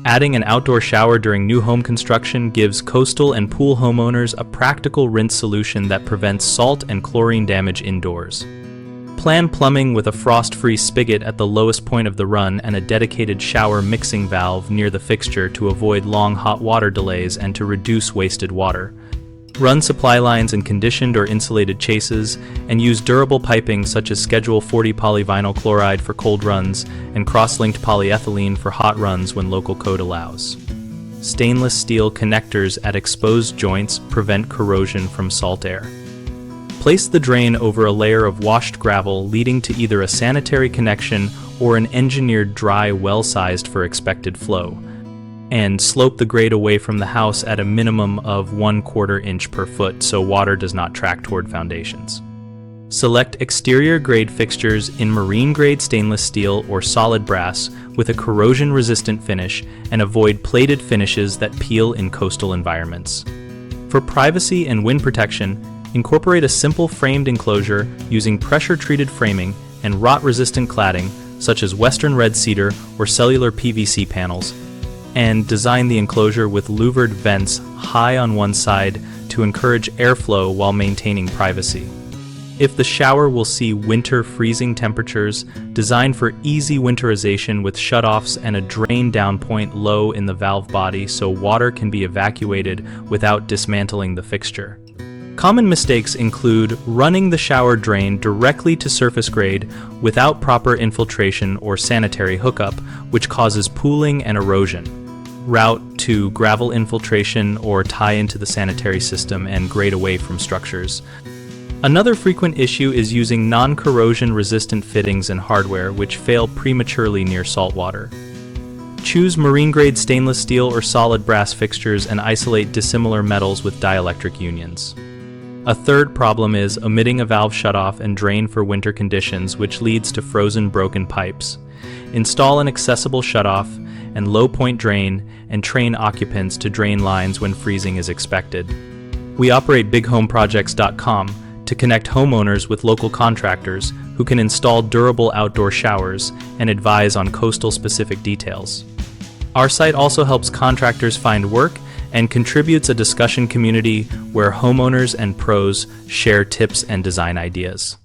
Adding an outdoor shower during new home construction gives coastal and pool homeowners a practical rinse solution that prevents salt and chlorine damage indoors. Plan plumbing with a frost-free spigot at the lowest point of the run and a dedicated shower mixing valve near the fixture to avoid long hot water delays and to reduce wasted water. Run supply lines in conditioned or insulated chases, and use durable piping such as Schedule 40 polyvinyl chloride for cold runs and cross-linked polyethylene for hot runs when local code allows. Stainless steel connectors at exposed joints prevent corrosion from salt air. Place the drain over a layer of washed gravel leading to either a sanitary connection or an engineered dry well sized for expected flow, and slope the grade away from the house at a minimum of 1/4 inch per foot so water does not track toward foundations. Select exterior grade fixtures in marine grade stainless steel or solid brass with a corrosion resistant finish and avoid plated finishes that peel in coastal environments. For privacy and wind protection, incorporate a simple framed enclosure using pressure treated framing and rot resistant cladding such as western red cedar or cellular PVC panels, and design the enclosure with louvered vents high on one side to encourage airflow while maintaining privacy. If the shower will see winter freezing temperatures, design for easy winterization with shutoffs and a drain down point low in the valve body so water can be evacuated without dismantling the fixture. Common mistakes include running the shower drain directly to surface grade without proper infiltration or sanitary hookup, which causes pooling and erosion. Route to gravel infiltration or tie into the sanitary system and grade away from structures. Another frequent issue is using non-corrosion resistant fittings and hardware which fail prematurely near saltwater. Choose marine-grade stainless steel or solid brass fixtures and isolate dissimilar metals with dielectric unions. A third problem is omitting a valve shutoff and drain for winter conditions, which leads to frozen broken pipes. Install an accessible shutoff and low-point drain and train occupants to drain lines when freezing is expected. We operate bighomeprojects.com to connect homeowners with local contractors who can install durable outdoor showers and advise on coastal-specific details. Our site also helps contractors find work and contributes a discussion community where homeowners and pros share tips and design ideas.